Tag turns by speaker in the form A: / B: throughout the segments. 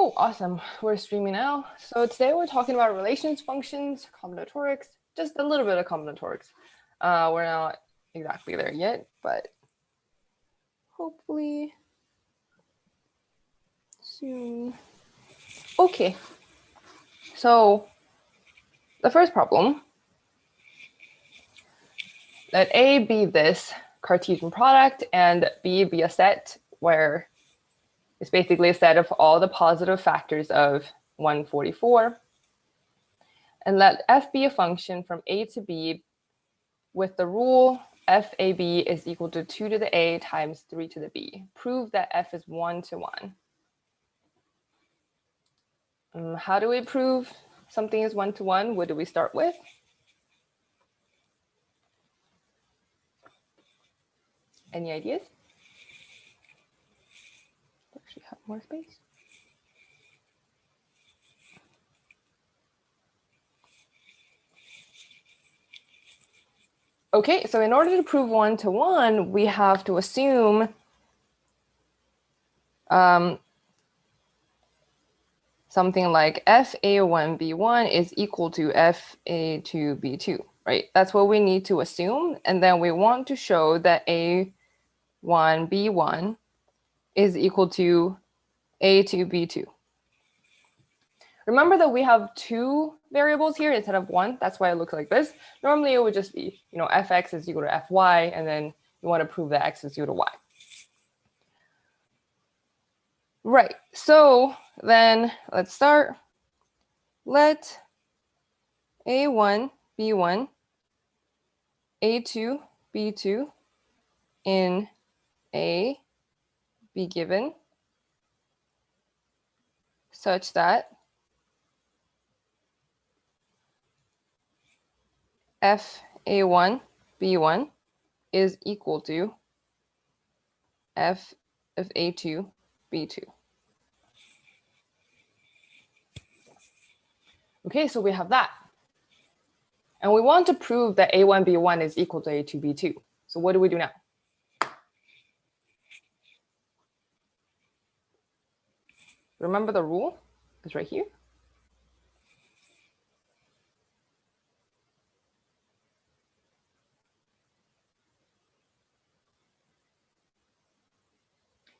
A: Cool, awesome. We're streaming now. So today we're talking about relations functions, combinatorics, just a little bit of combinatorics. We're not exactly there yet, but hopefully soon. Okay, so the first problem, let A be this Cartesian product and B be a set where it's basically a set of all the positive factors of 144. And let f be a function from A to B with the rule FAB is equal to 2 to the A times 3 to the B. Prove that f is 1 to 1. How do we prove something is 1 to 1? What do we start with? Any ideas? Actually have more space. Okay, so in order to prove 1 to 1, we have to assume something like FA1B1 is equal to FA2B2, right? That's what we need to assume. And then we want to show that A1B1 is equal to A2B2. Remember that we have two variables here instead of one. That's why it looks like this. Normally it would just be, fx is equal to fy, and then you want to prove that x is equal to y. Right, so then let's start. Let A1, B1, A2, B2 in A be given such that FA1, B1 is equal to f of A2, B2. Okay, so we have that. And we want to prove that A1, B1 is equal to A2, B2. So what do we do now? Remember the rule? It's right here.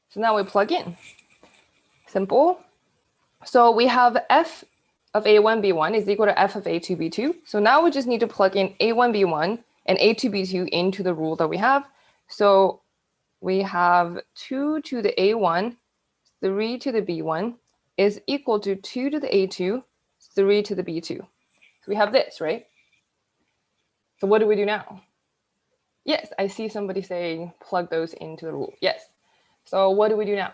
A: So now we plug in. Simple. So we have f of A1, B1 is equal to f of A2, B2. So now we just need to plug in A1, B1 and A2, B2 into the rule that we have. So we have 2 to the A1, 3 to the B1 is equal to 2 to the A2, 3 to the B2. So we have this, right? So what do we do now? Yes, I see somebody saying plug those into the rule. Yes. So what do we do now?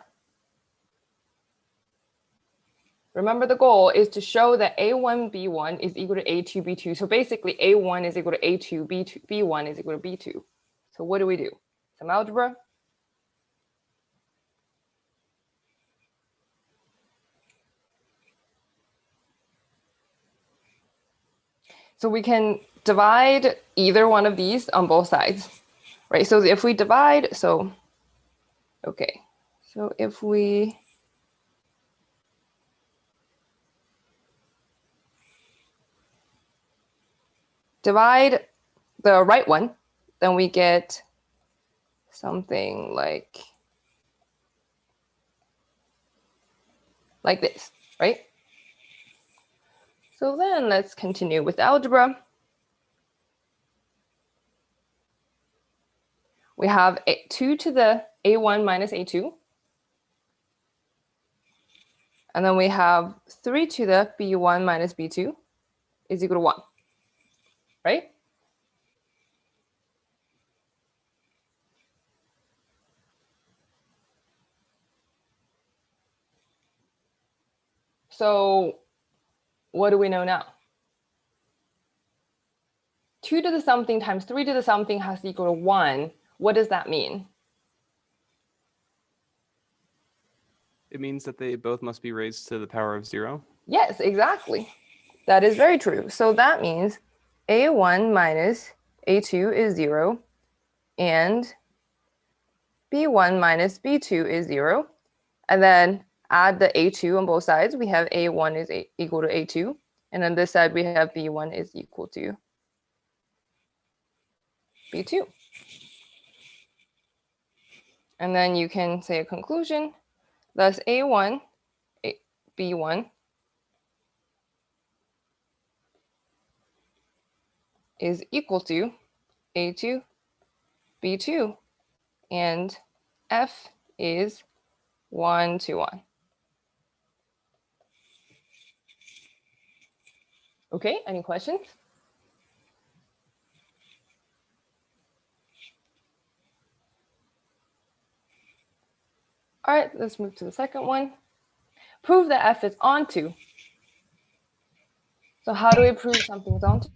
A: Remember, the goal is to show that A1, B1 is equal to A2, B2. So basically, A1 is equal to A2, B1 is equal to B2. So what do we do? Some algebra. So we can divide either one of these on both sides, right? So if we divide, okay. So if we divide the right one, then we get something like this, right? So then let's continue with algebra. We have 2 to the A1 minus A2. And then we have 3 to the B1 minus B2 is equal to 1, right? So what do we know now? 2 to the something times 3 to the something has to equal to 1. What does that mean?
B: It means that they both must be raised to the power of 0.
A: Yes, exactly. That is very true. So that means A1 minus A2 is 0, and B1 minus B2 is 0. And then add the A2 on both sides, we have A1 is equal to A2. And on this side, we have B1 is equal to B2. And then you can say a conclusion. Thus, A1, B1 is equal to A2, B2, and F is 1 to 1. Okay, any questions? All right, let's move to the second one. Prove that F is onto. So how do we prove something's onto?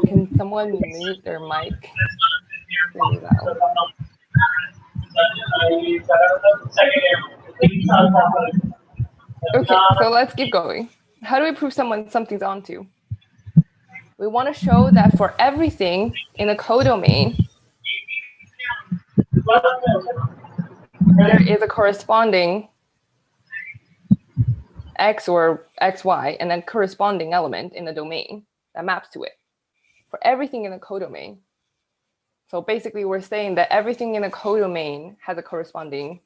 A: Can someone mute their mic? Really loud. Okay, so let's keep going. How do we prove something's onto? We want to show that for everything in a codomain, there is a corresponding x or xy and then corresponding element in the domain that maps to it for everything in the codomain. So basically, we're saying that everything in a codomain has a corresponding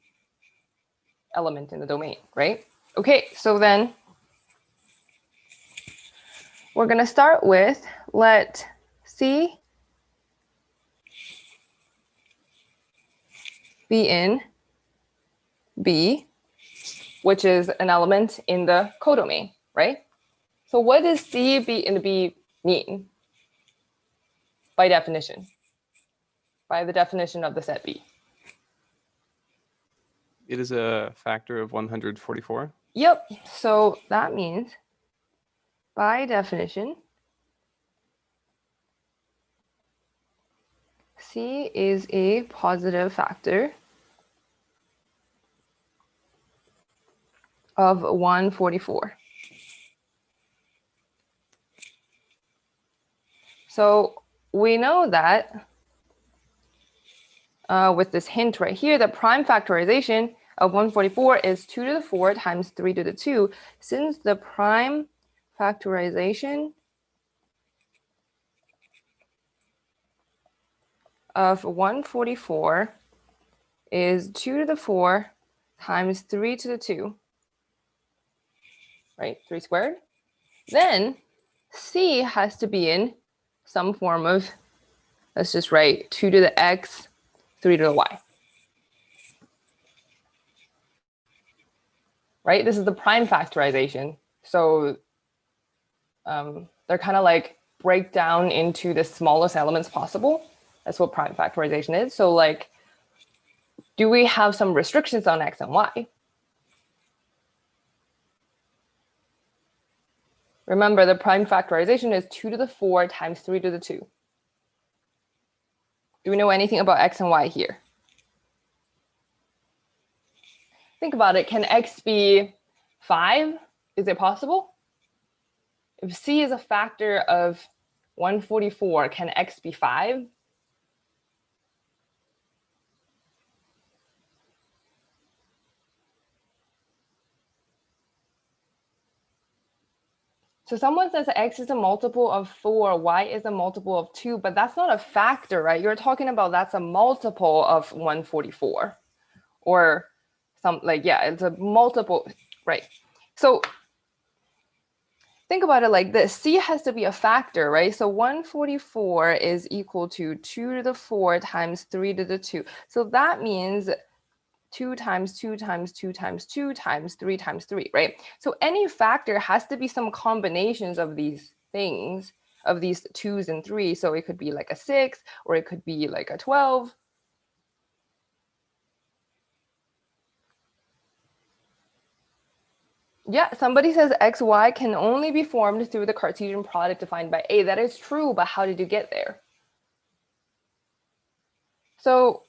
A: element in the domain, right? Okay, so then we're going to start with let C be in B, which is an element in the codomain, right? So what does C be in B mean by definition? By the definition of the set B.
B: It is a factor of 144.
A: Yep, so that means by definition, C is a positive factor of 144. So we know that with this hint right here, the prime factorization of 144 is 2 to the 4 times 3 to the 2. Since the prime factorization of 144 is 2 to the 4 times 3 to the 2, right? 3 squared. Then C has to be in some form of, let's just write 2 to the x, 3 to the y. Right? This is the prime factorization. So they're kind of like break down into the smallest elements possible. That's what prime factorization is. So like, do we have some restrictions on x and y? Remember, the prime factorization is 2 to the 4 times 3 to the 2. Do we know anything about x and y here? Think about it. Can x be 5? Is it possible? If C is a factor of 144, can x be 5? So someone says x is a multiple of 4, y is a multiple of 2, but that's not a factor, right? You're talking about that's a multiple of 144. Or some, like, yeah, it's a multiple, right? So think about it like this. C has to be a factor, right? So 144 is equal to 2 to the 4 times 3 to the 2. So that means 2 times 2 times 2 times 2 times 3 times 3, right? So any factor has to be some combinations of these things, of these 2s and 3s. So it could be like a 6, or it could be like a 12. Yeah, somebody says xy can only be formed through the Cartesian product defined by A. That is true, but how did you get there? So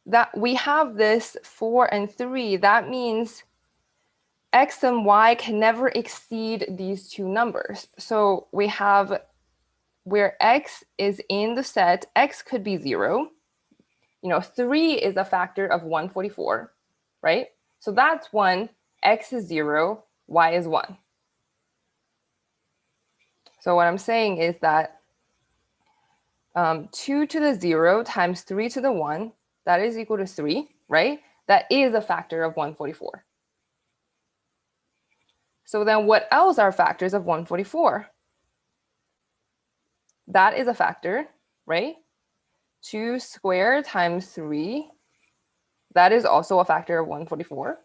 A: that we have this 4 and 3. That means x and y can never exceed these two numbers. So we have where x is in the set, x could be 0. 3 is a factor of 144, right? So that's 1, x is 0, y is 1. So what I'm saying is that 2 to the 0 times 3 to the 1, that is equal to 3, right? That is a factor of 144. So then what else are factors of 144? That is a factor, right? 2 squared times 3, that is also a factor of 144.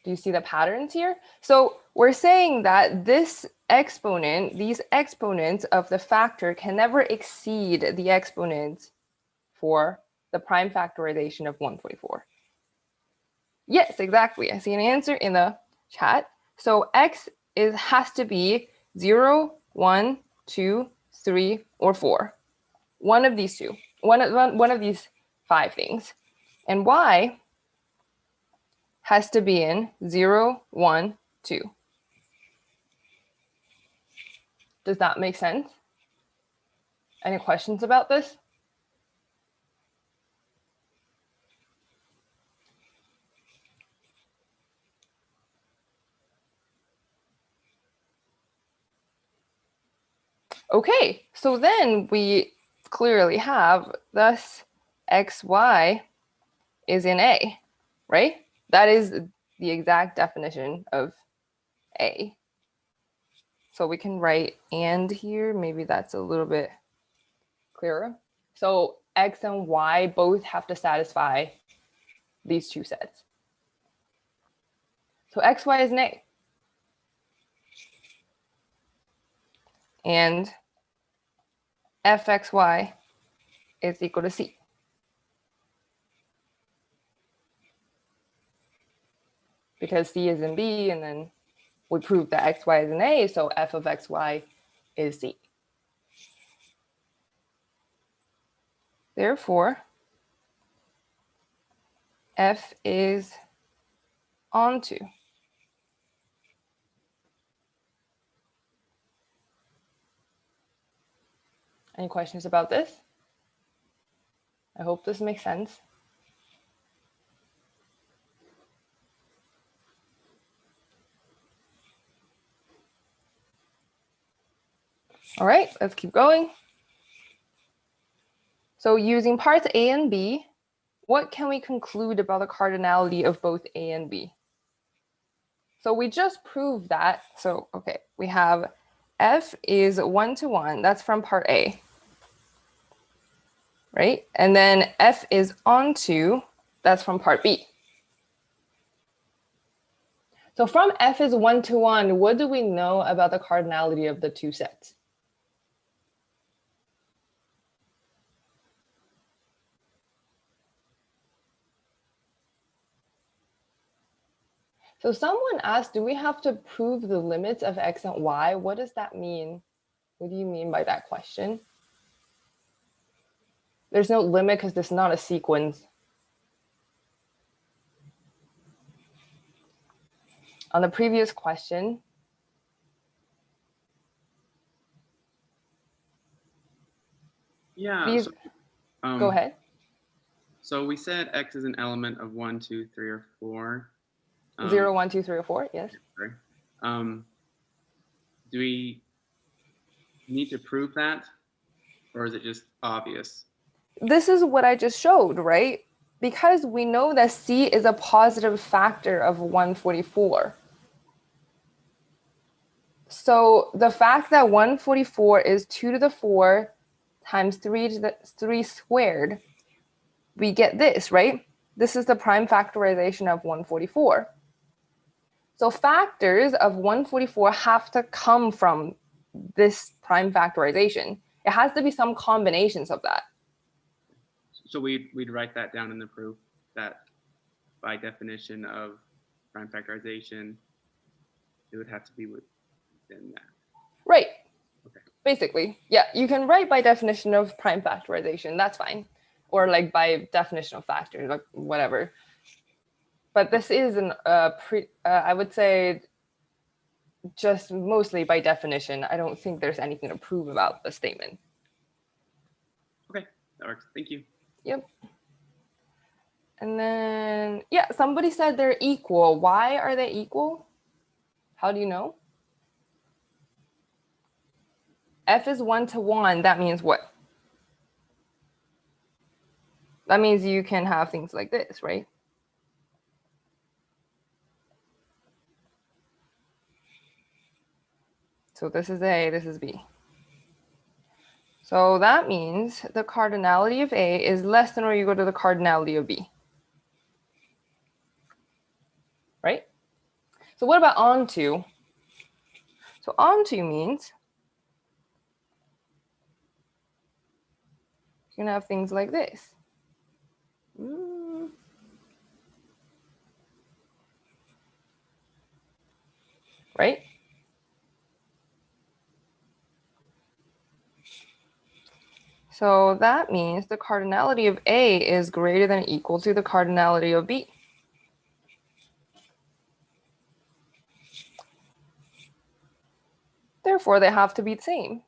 A: Do you see the patterns here? So we're saying that this exponent, these exponents of the factor can never exceed the exponents for the prime factorization of 144. Yes, exactly. I see an answer in the chat. So x has to be 0, 1, 2, 3, or 4. One of these two. One of these 5 things. And y has to be in 0, 1, 2. Does that make sense? Any questions about this? Okay, so then we clearly have thus xy is in A, right? That is the exact definition of A. So we can write and here, maybe that's a little bit clearer. So x and y both have to satisfy these two sets. So xy is in A. And fxy is equal to C. Because C is in B, and then we proved that xy is in A, so f of xy is C. Therefore, f is onto. Any questions about this? I hope this makes sense. All right, let's keep going. So using parts A and B, what can we conclude about the cardinality of both A and B? So we just proved that. So, okay, we have F is 1 to 1. That's from part A, right? And then F is onto, that's from part B. So from F is 1 to 1, what do we know about the cardinality of the two sets? So someone asked, do we have to prove the limits of x and y? What does that mean? What do you mean by that question? There's no limit because this is not a sequence. On the previous question,
C: yeah.
A: Go ahead.
C: So we said x is an element of 1, 2, 3, or 4.
A: 0, 1, 2, 3, or 4, yes.
C: Sorry. Do we need to prove that, or is it just obvious?
A: This is what I just showed, right? Because we know that C is a positive factor of 144. So the fact that 144 is 2 to the 4 times 3 to the 3 squared, we get this, right? This is the prime factorization of 144. So factors of 144 have to come from this prime factorization. It has to be some combinations of that.
C: So we'd write that down in the proof, that by definition of prime factorization, it would have to be within that.
A: Right.
C: Okay.
A: Basically, yeah, you can write by definition of prime factorization. That's fine. Or like by definition of factors, like whatever. But this is I would say just mostly by definition. I don't think there's anything to prove about the statement.
C: Okay, that works. Thank you.
A: Yep. And then, yeah, somebody said they're equal. Why are they equal? How do you know? F is 1 to 1. That means what? That means you can have things like this, right? So this is A, this is B. So that means the cardinality of A is less than or equal to the cardinality of B. Right? So what about onto? So onto means you're going to have things like this. Right? So that means the cardinality of A is greater than or equal to the cardinality of B. Therefore, they have to be the same.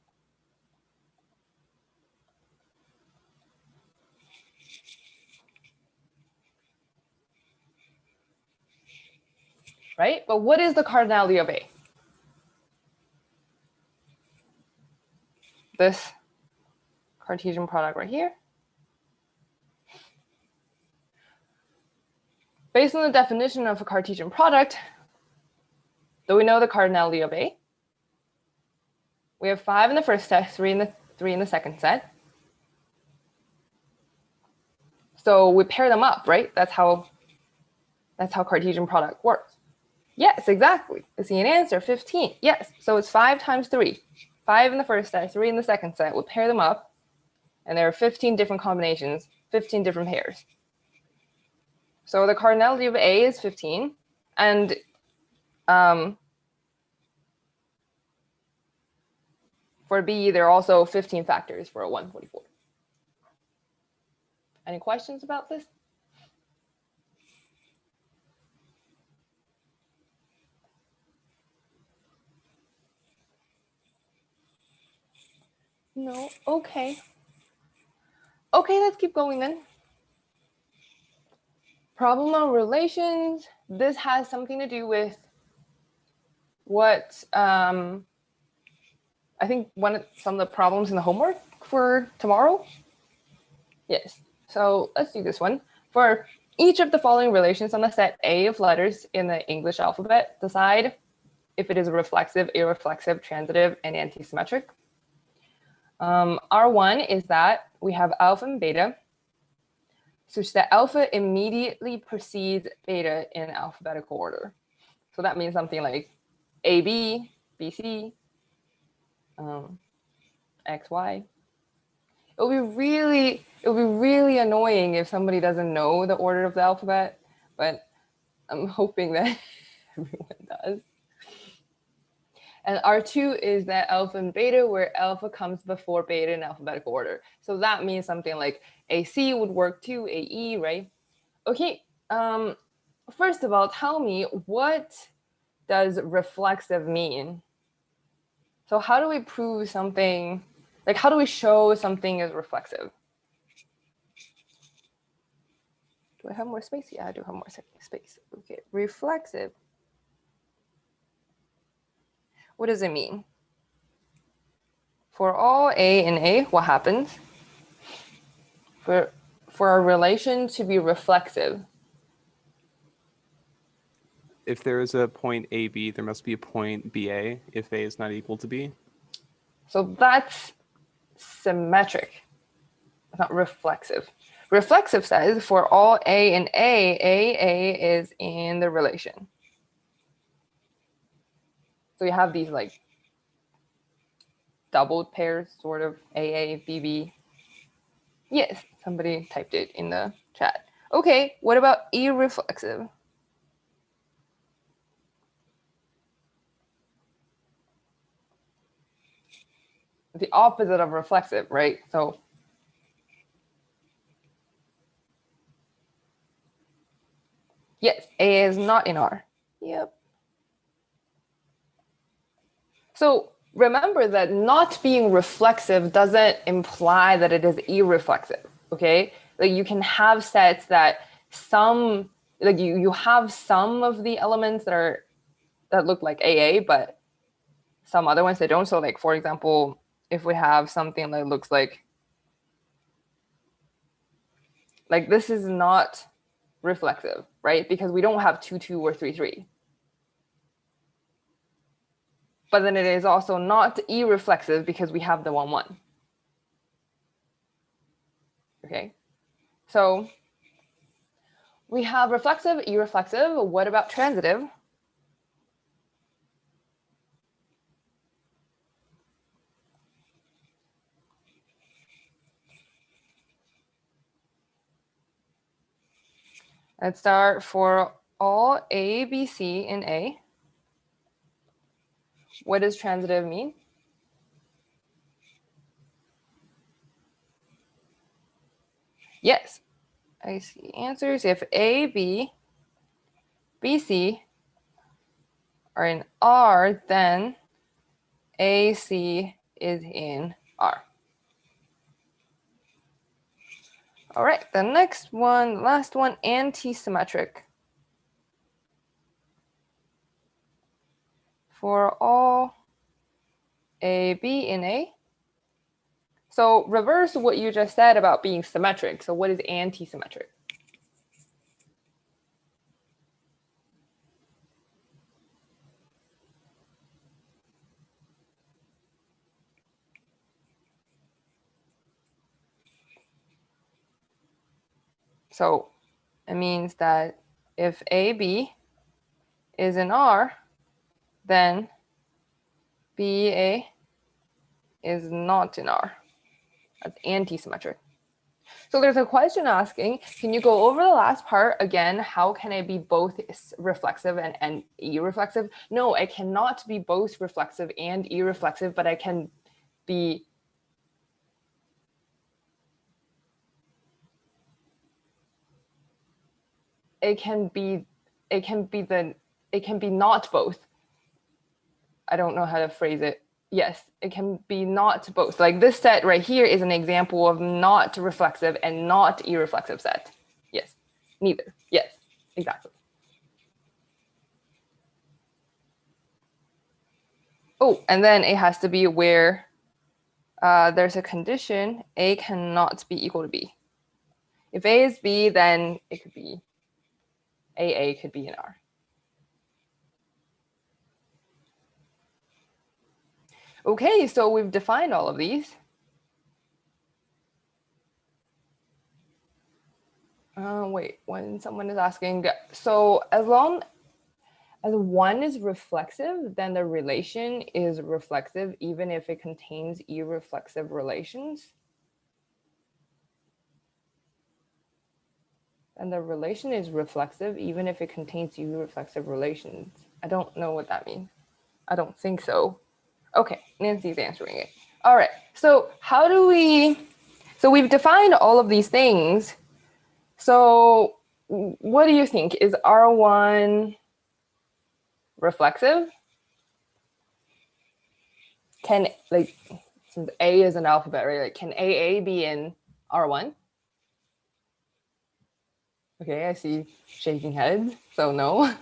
A: Right? But what is the cardinality of A? This Cartesian product right here. Based on the definition of a Cartesian product, do we know the cardinality of A? We have 5 in the first set, 3 in the second set. So we pair them up, right? That's how Cartesian product works. Yes, exactly. I see an answer, 15. Yes, so it's 5 times 3. 5 in the first set, 3 in the second set. We'll pair them up, and there are 15 different combinations, 15 different pairs. So the cardinality of A is 15, and for B, there are also 15 factors for a 144. Any questions about this? No? Okay. Okay, let's keep going then. Problem on relations. This has something to do with what I think some of the problems in the homework for tomorrow. Yes. So let's do this one. For each of the following relations on the set A of letters in the English alphabet, decide if it is reflexive, irreflexive, transitive, and antisymmetric. R1 is that we have alpha and beta, such that alpha immediately precedes beta in alphabetical order. So that means something like AB, BC, XY. It would be really annoying if somebody doesn't know the order of the alphabet, but I'm hoping that everyone does. And R2 is that alpha and beta, where alpha comes before beta in alphabetical order. So that means something like AC would work too, AE, right? Okay, first of all, tell me, what does reflexive mean? So how do we prove something, like how do we show something is reflexive? Do I have more space? Yeah, I do have more space. Okay, reflexive. What does it mean? For all A in A, what happens? For a relation to be reflexive.
B: If there is a point AB, there must be a point BA if A is not equal to B.
A: So that's symmetric, not reflexive. Reflexive says for all A in A is in the relation. So you have these like doubled pairs, sort of AA, BB. Yes, somebody typed it in the chat. Okay, what about irreflexive? The opposite of reflexive, right? So Yes, A is not in R. Yep. So remember that not being reflexive doesn't imply that it is irreflexive, okay? Like you can have sets that some, like you have some of the elements that look like AA, but some other ones that don't. So like, for example, if we have something that looks like this is not reflexive, right? Because we don't have 2, 2 or 3, 3. But then it is also not irreflexive because we have the 1, 1. Okay, so we have reflexive, irreflexive. What about transitive? Let's start for all A, B, C in A. What does transitive mean? Yes, I see answers. If A, B, B, C are in R, then A, C is in R. All right, the next one, last one, anti-symmetric. For all A, B in A. So reverse what you just said about being symmetric. So what is anti-symmetric? So it means that if AB is in R, then BA is not in R. That's anti-symmetric. So there's a question asking, can you go over the last part again? How can I be both reflexive and irreflexive? No, I cannot be both reflexive and irreflexive, but I can be it can be not both. I don't know how to phrase it. Yes, it can be not both. Like this set right here is an example of not reflexive and not irreflexive set. Yes, neither. Yes, exactly. Oh, and then it has to be where there's a condition A cannot be equal to B. If A is B, then it could be AA could be in R. Okay, so we've defined all of these. Wait, when someone is asking, so as long as one is reflexive, then the relation is reflexive, even if it contains irreflexive relations. And the relation is reflexive, even if it contains irreflexive relations. I don't know what that means. I don't think so. Okay, Nancy's answering it. All right, so how do we, so we've defined all of these things. So what do you think? Is R1 reflexive? Can, like, since A is an alphabet, right? Like, can AA be in R1? Okay, I see shaking heads, so no.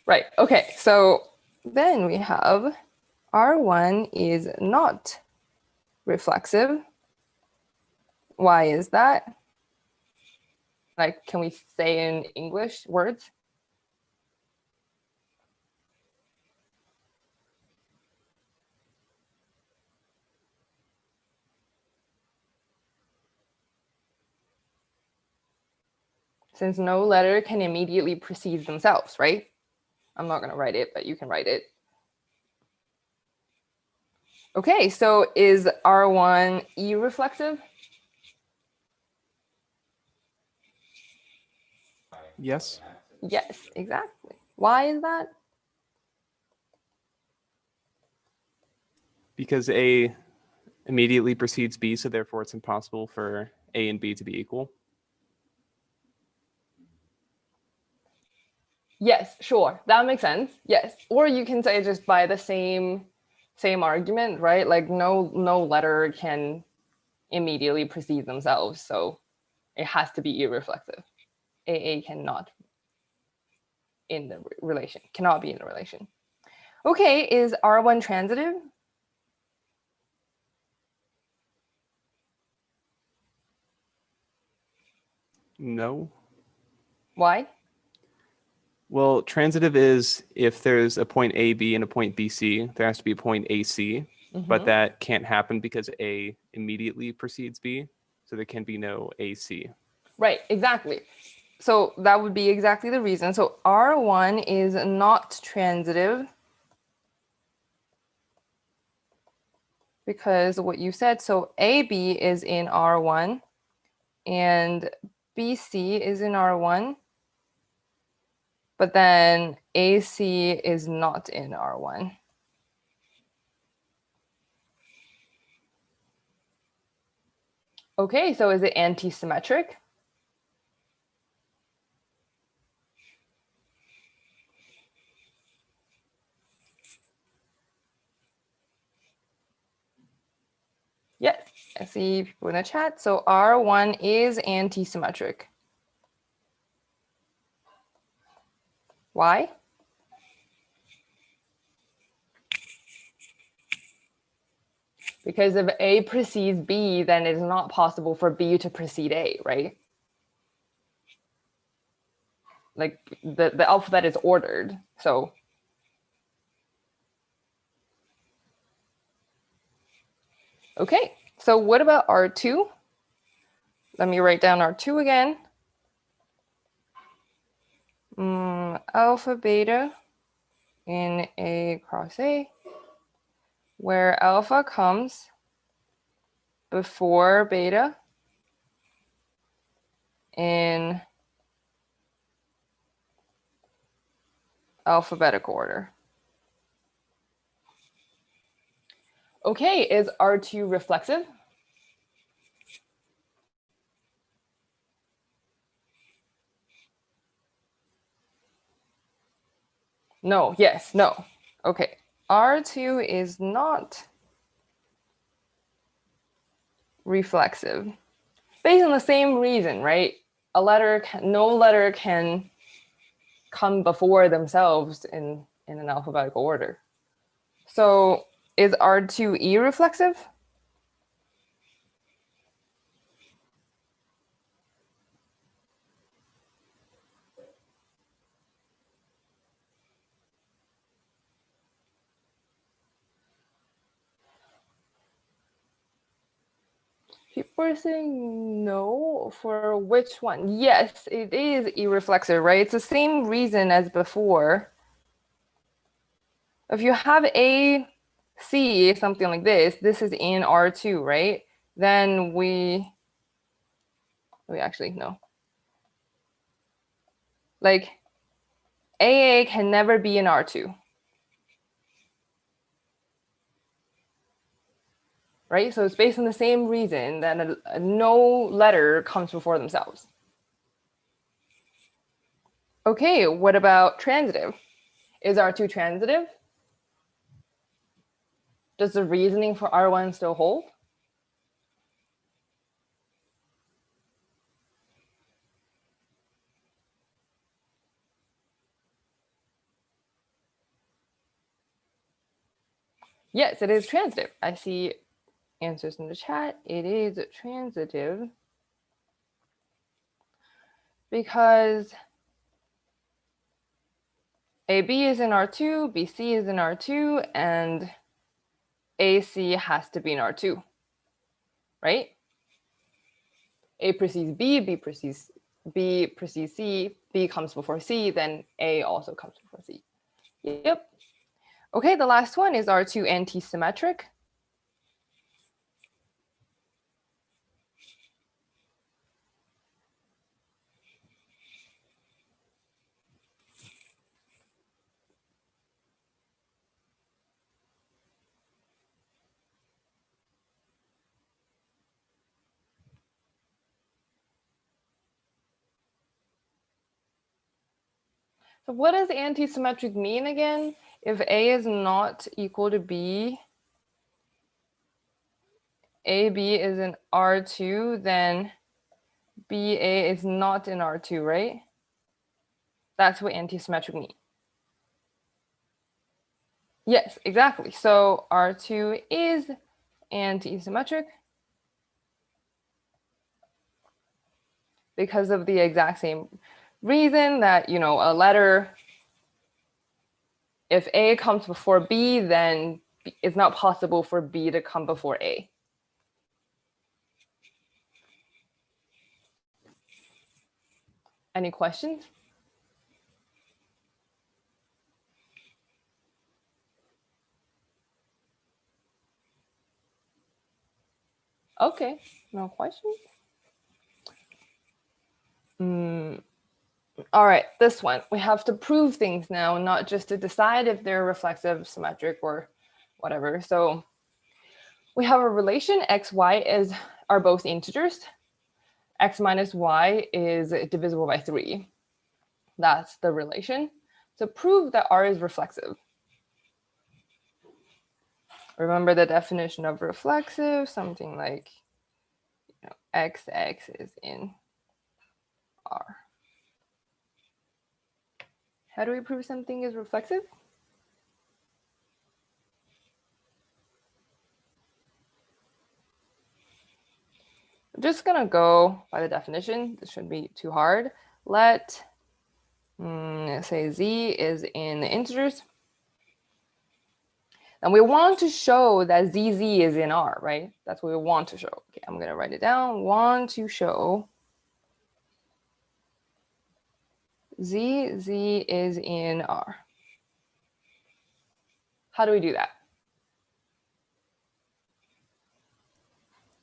A: Right, okay, so then we have R1 is not reflexive. Why is that? Like, can we say in English words? Since no letter can immediately precede themselves, right? I'm not gonna write it, but you can write it. Okay, so is R1 irreflexive?
B: Yes.
A: Yes, exactly. Why is that?
B: Because A immediately precedes B, so therefore it's impossible for A and B to be equal.
A: Yes, sure. That makes sense. Yes. Or you can say just by the same argument, right? Like no letter can immediately precede themselves, so it has to be irreflexive. AA cannot in the relation, cannot be in the relation. Okay, is R1 transitive?
B: No.
A: Why?
B: Well, transitive is if there's a point AB and a point BC, there has to be a point AC, but that can't happen because A immediately precedes B, so there can be no AC.
A: Right, exactly. So that would be exactly the reason. So R1 is not transitive because what you said, so AB is in R1 and BC is in R1, but then AC is not in R1. Okay, so is it anti-symmetric? Yes, I see people in the chat. So R1 is anti-symmetric. Why? Because if A precedes B, then it's not possible for B to precede A, right? Like the alphabet is ordered, so. Okay, so what about R2? Let me write down R2 again. Alpha, beta in A cross A, where alpha comes before beta in alphabetical order. Okay, is R2 reflexive? No, yes, no. Okay, R2 is not reflexive. Based on the same reason, right? No letter can come before themselves in an alphabetical order. So is R2E reflexive? People are saying no. For which one? Yes, it is irreflexive, right? It's the same reason as before. If you have A, C, something like this is in R2, right? Then we actually, no. Like AA can never be in R2. Right? So it's based on the same reason that no letter comes before themselves. Okay, what about transitive? Is R2 transitive? Does the reasoning for R1 still hold? Yes, it is transitive. I see answers in the chat. It is transitive because AB is in R2, BC is in R2, and AC has to be in R2, right? A precedes B, B precedes C, B comes before C, then A also comes before C. Yep. Okay, the last one is R2 anti-symmetric. So what does anti-symmetric mean again? If A is not equal to B, AB is in R2, then BA is not in R2, right? That's what anti-symmetric means. Yes, exactly. So R2 is anti-symmetric because of the exact same reason that, you know, a letter, if A comes before B, then it's not possible for B to come before A. Any questions? Okay, no questions. All right, this one. We have to prove things now, not just to decide if they're reflexive, symmetric, or whatever. So we have a relation x, y are both integers. X minus y is divisible by 3. That's the relation. To prove that R is reflexive, remember the definition of reflexive, something like, you know, x is in R. How do we prove something is reflexive? I'm just gonna go by the definition. This shouldn't be too hard. Let say z is in the integers. And we want to show that zz is in R, right? That's what we want to show. Okay, I'm gonna write it down. Want to show zz is in R. How do we do that?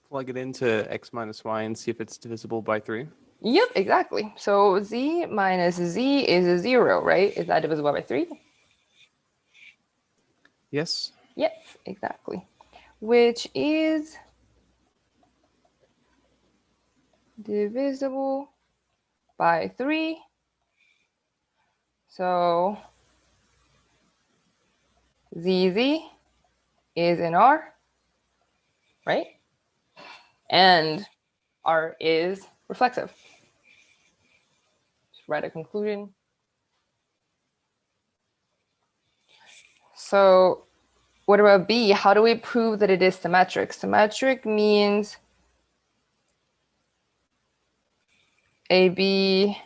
B: Plug it into x minus y and see if it's divisible by 3.
A: Yep, exactly. So z minus z is a 0, right? Is that divisible by 3?
B: Yes.
A: Yes, exactly. Which is divisible by 3. So zz is in R, right? And R is reflexive. Just write a conclusion. So what about B? How do we prove that it is symmetric? Symmetric means AB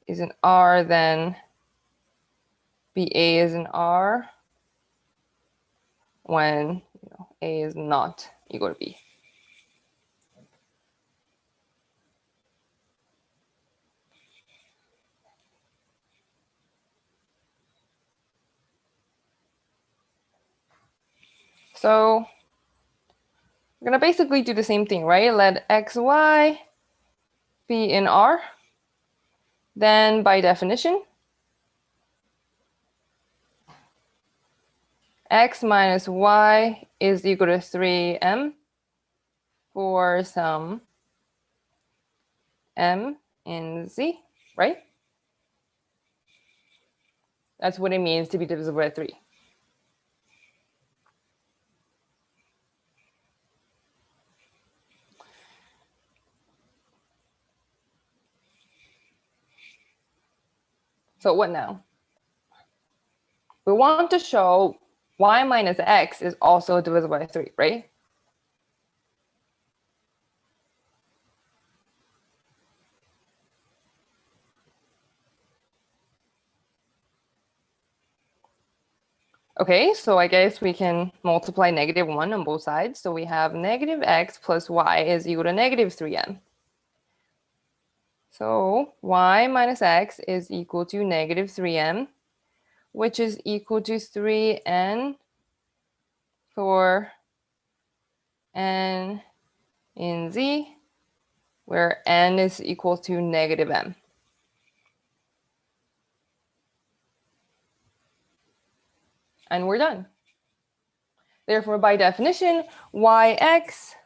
A: is in R, then BA is in R when, you know, A is not equal to B. So we're gonna basically do the same thing, right? Let x, y be in R. Then by definition, x minus y is equal to 3m for some m in z, right? That's what it means to be divisible by 3. So what now? We want to show y minus x is also divisible by 3, right? Okay, so I guess we can multiply -1 on both sides. So we have negative x plus y is equal to negative 3m. So y minus x is equal to negative 3m, which is equal to 3n for n in z, where n is equal to negative m. And we're done. Therefore, by definition, yx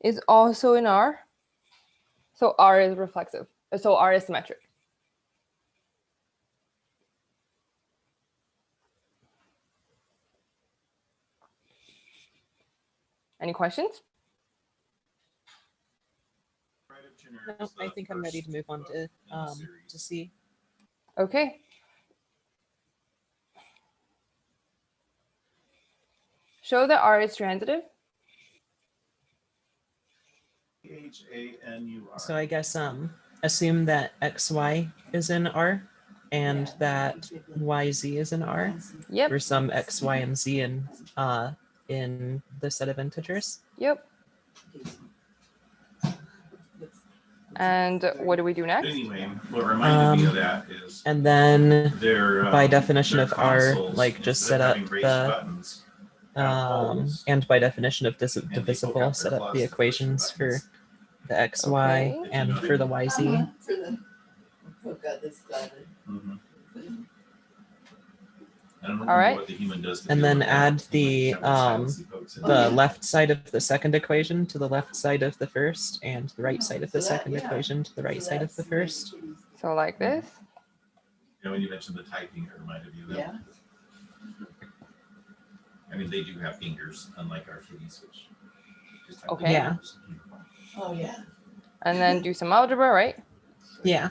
A: is also in R. So R is reflexive. So R is symmetric. Any questions?
D: No, I think I'm ready to move on to C.
A: Okay. Show that R is transitive.
E: Hanur.
D: So I guess assume that XY is in R and that YZ is in R
A: Yep.
D: for some X, Y, and Z in the set of integers.
A: Yep. And what do we do next?
E: Anyway, what reminded me of that is
D: And then
E: their
D: by definition
E: their
D: of R,
E: consoles,
D: like just
E: instead
D: set
E: of
D: up
E: having raised
D: the
E: buttons, have holes,
D: and by definition of
E: and they poke
D: divisible,
E: out
D: set
E: their
D: up
E: claws
D: the
E: to push
D: equations for
E: buttons.
D: the X, Y,
A: Okay.
D: and for the YZ.
F: For the, oh God, this guy.
E: Mhm. I don't
A: All
E: remember
A: right.
E: what the human does to
D: And
E: deal
D: then
E: with that.
D: add the
E: He might shove his silencey pokes in
D: the
E: there.
D: left side of the second equation to the left side of the first, and the right side of the
F: So that-
D: second
F: yeah.
D: equation to the right
F: So
D: side of
F: that's
D: the first.
F: pretty-
A: So like this.
E: You know, when you mentioned the typing, it reminded me of that.
F: Yeah.
E: I mean, they do have fingers, unlike our kitties, which just have
A: Okay.
D: Yeah.
E: fingers.
F: Oh, yeah.
A: And then do some algebra, right?
D: Yeah.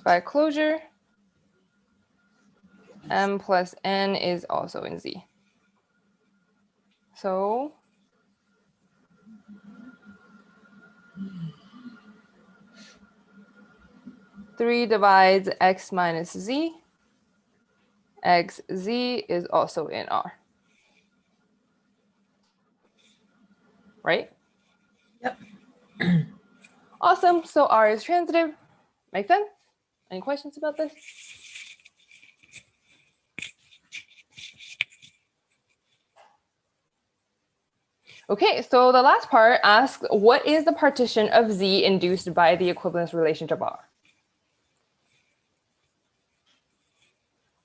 A: By closure, m plus n is also in Z. So three divides x minus z. Xz is also in R. Right?
D: Yep.
A: Awesome. So R is transitive. Make sense? Any questions about this? Okay, so the last part asks, what is the partition of Z induced by the equivalence relationship R?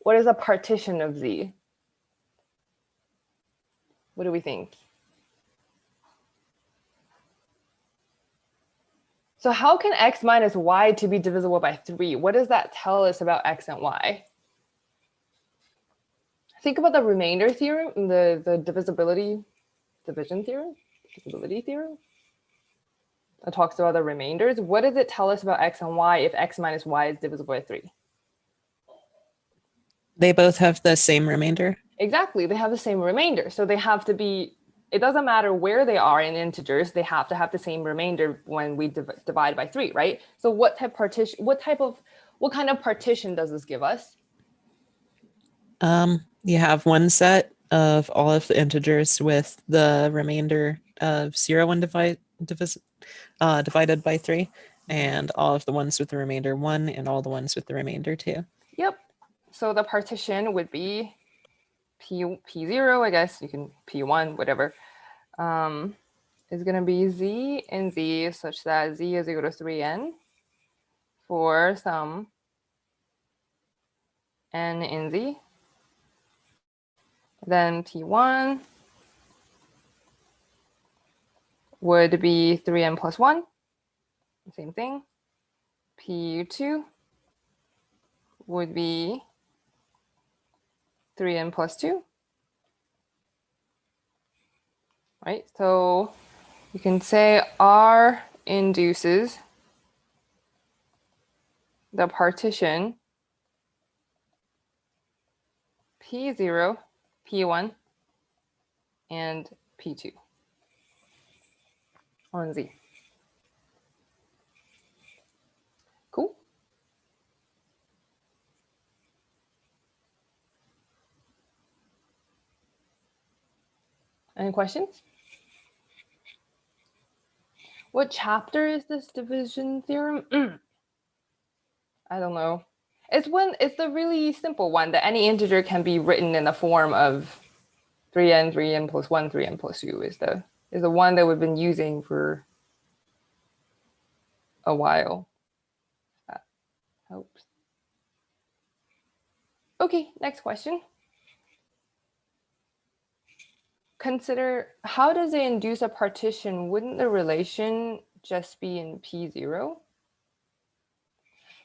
A: What is a partition of Z? What do we think? So how can x minus y to be divisible by 3? What does that tell us about x and y? Think about the remainder theorem, the divisibility division theorem, divisibility theorem. That talks about the remainders. What does it tell us about x and y if x minus y is divisible by 3?
D: They both have the same remainder.
A: Exactly, they have the same remainder. So they have to be, it doesn't matter where they are in integers, they have to have the same remainder when we divide by 3, right? So what kind of partition does this give us?
D: You have one set of all of the integers with the remainder of 0 when divided by 3, and all of the ones with the remainder 1 and all the ones with the remainder 2.
A: Yep. So the partition would be P0, I guess you can P1, whatever, is going to be Z and Z such that Z is equal to 3n for some n in Z. Then P1 would be 3n plus 1, same thing. P2 would be 3n plus 2. Right, so you can say R induces the partition P0, P1, and P2 on Z. Cool. Any questions? What chapter is this division theorem? I don't know. It's the really simple one that any integer can be written in the form of 3n, 3n plus 1, 3n plus 2 is the one that we've been using for a while. That helps. Okay, next question. Consider, how does it induce a partition? Wouldn't the relation just be in P0?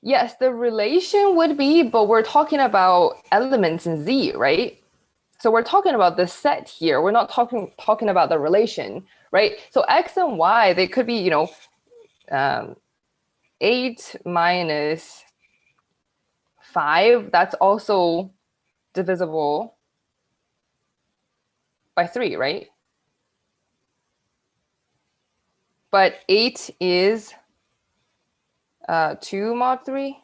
A: Yes, the relation would be, but we're talking about elements in Z, right? So we're talking about the set here. We're not talking about the relation, right? So x and y, they could be, 8 minus 5. That's also divisible by 3, right? But 8 is 2 mod 3.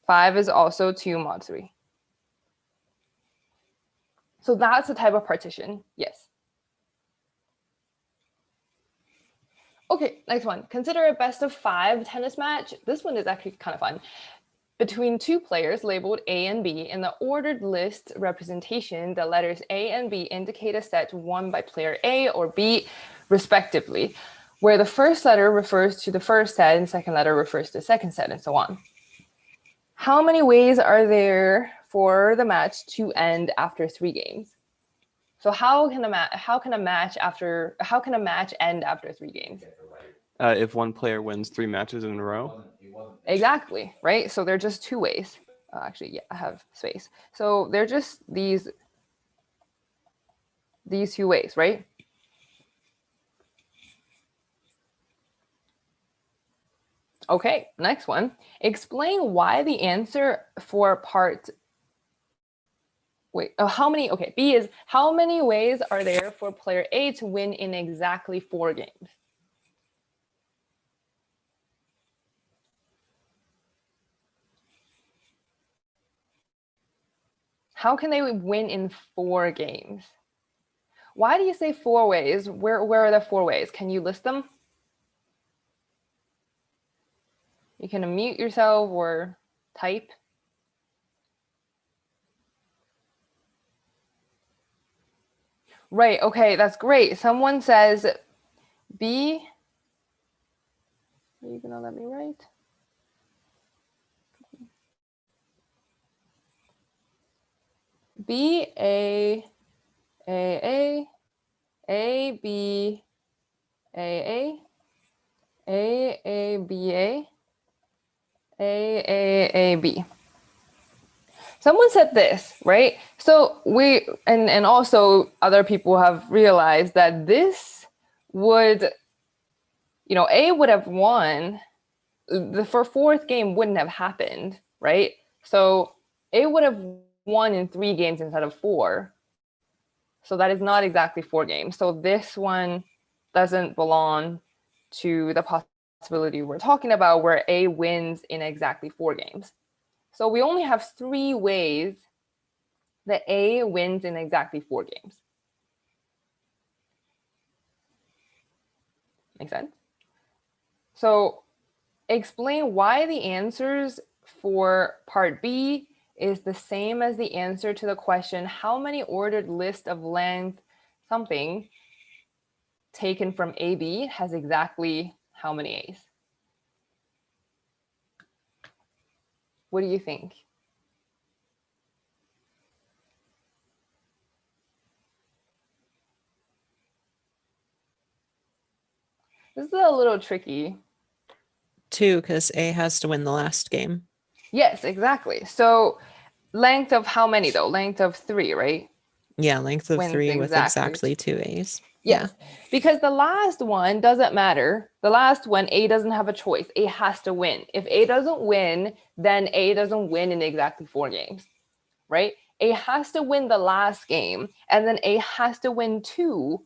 A: 5 is also 2 mod 3. So that's the type of partition. Yes. Okay, next one. Consider a best of 5 tennis match. This one is actually kind of fun. Between two players labeled A and B. In the ordered list representation, the letters A and B indicate a set won by player A or B, respectively, where the first letter refers to the first set and second letter refers to the second set, and so on. How many ways are there for the match to end after 3 games? So how can a match end after 3 games?
B: If one player wins 3 matches in a row.
A: Exactly, right? So they're just 2 ways. Actually, yeah, I have space. So they're just these 2 ways, right? Okay, next one. Explain why the answer for part B is how many ways are there for player A to win in exactly 4 games? How can they win in 4 games? Why do you say 4 ways? Where are the 4 ways? Can you list them? You can unmute yourself or type. Right, okay, that's great. Someone says B. Are you gonna let me write? B, A, A, A, B, A, A, B, A, B. Someone said this, right? So we, and also other people have realized that this would, A would have won. The 4th game wouldn't have happened, right? So A would have won in 3 games instead of 4. So that is not exactly 4 games. So this one doesn't belong to the possibility we're talking about where A wins in exactly 4 games. So we only have 3 ways that A wins in exactly 4 games. Make sense? So explain why the answers for part B is the same as the answer to the question, how many ordered list of length something taken from AB has exactly how many A's? What do you think? This is a little tricky.
D: 2, because A has to win the last game.
A: Yes, exactly. So length of how many though? Length of 3, right?
D: Yeah, length of
A: Wins
D: 3 with
A: exactly.
D: exactly 2 A's.
A: Yes, because the last one doesn't matter. The last one, A doesn't have a choice. A has to win. If A doesn't win, then A doesn't win in exactly 4 games, right? A has to win the last game, and then A has to win 2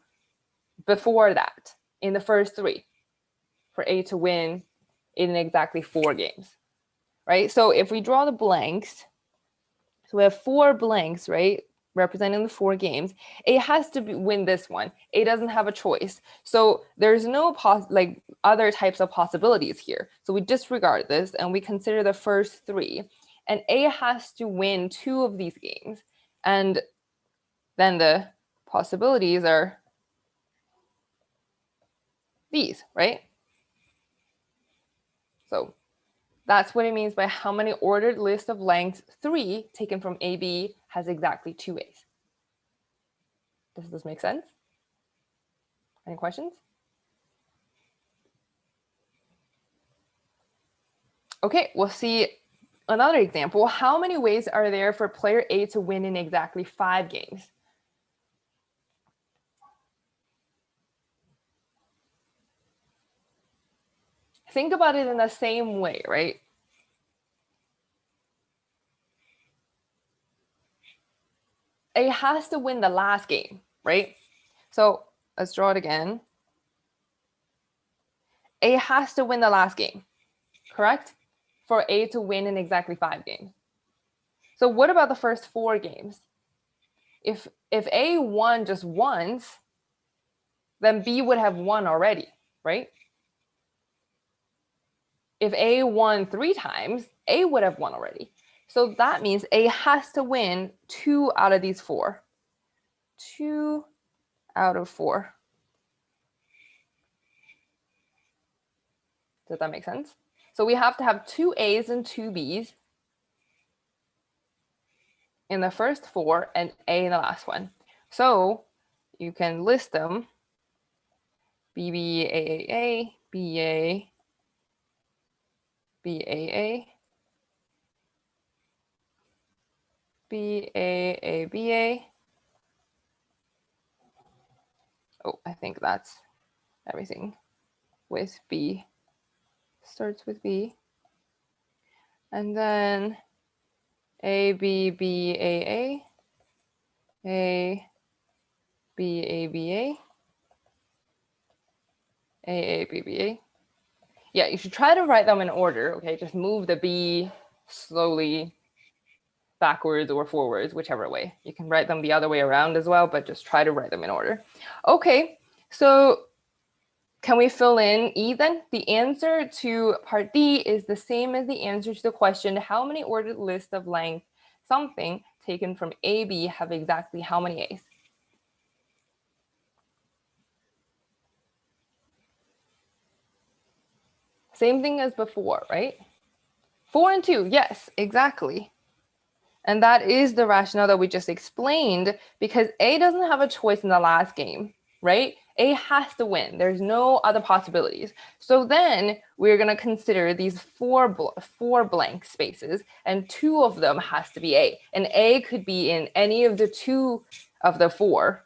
A: before that in the first 3 for A to win in exactly 4 games, right? So if we draw the blanks, so we have 4 blanks, right? Representing the 4 games. A has to win this one. A doesn't have a choice. So there's no other types of possibilities here. So we disregard this and we consider the first 3. And A has to win 2 of these games. And then the possibilities are these, right? So that's what it means by how many ordered list of length 3 taken from AB has exactly 2 A's. Does this make sense? Any questions? Okay, we'll see another example, how many ways are there for player A to win in exactly 5 games? Think about it in the same way, right? A has to win the last game, right? So let's draw it again. A has to win the last game, correct? For A to win in exactly 5 games. So what about the first 4 games? If A won just once, then B would have won already, right? If A won 3 times, A would have won already. So that means A has to win 2 out of these 4. 2 out of 4. Does that make sense? So we have to have 2 A's and 2 B's in the first 4 and A in the last one. So you can list them. BB, AAA, BA, BAA, BAA, BA. Oh, I think that's everything with B. Starts with B. And then A, B, B, A, A, B, A, B, A, A, B, B, A. Yeah, you should try to write them in order, okay? Just move the B slowly backwards or forwards, whichever way. You can write them the other way around as well, but just try to write them in order. Okay, so can we fill in E then? The answer to part D is the same as the answer to the question, how many ordered lists of length something taken from A, B have exactly how many A's? Same thing as before, right? 4 and 2, yes, exactly. And that is the rationale that we just explained, because A doesn't have a choice in the last game, right? A has to win. There's no other possibilities. So then we're going to consider these four blank spaces, and 2 of them has to be A. And A could be in any of the 2 of the 4.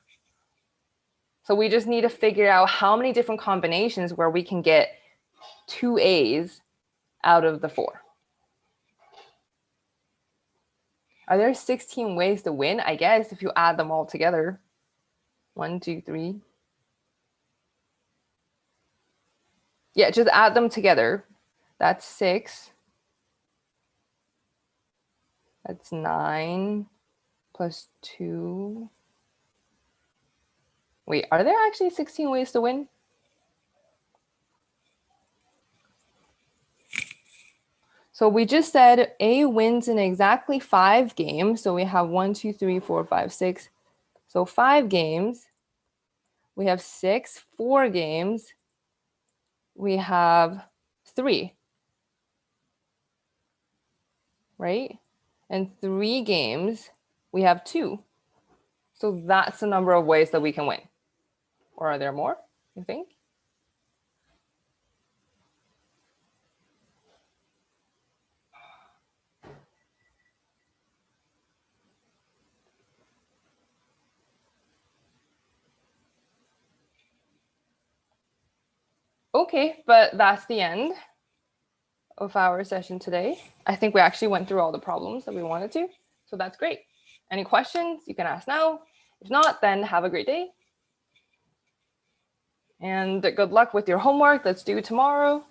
A: So we just need to figure out how many different combinations where we can get 2 A's out of the 4. Are there 16 ways to win? I guess if you add them all together. 1, 2, 3. Yeah, just add them together. That's 6. That's 9 plus 2. Wait, are there actually 16 ways to win? So we just said A wins in exactly 5 games. So we have 1, 2, 3, 4, 5, 6. So 5 games. We have 6, 4 games. We have 3. Right? And 3 games, we have 2. So that's the number of ways that we can win. Or are there more, you think? Okay, but that's the end of our session today. I think we actually went through all the problems that we wanted to. So that's great. Any questions you can ask now. If not, then have a great day. And good luck with your homework that's due tomorrow.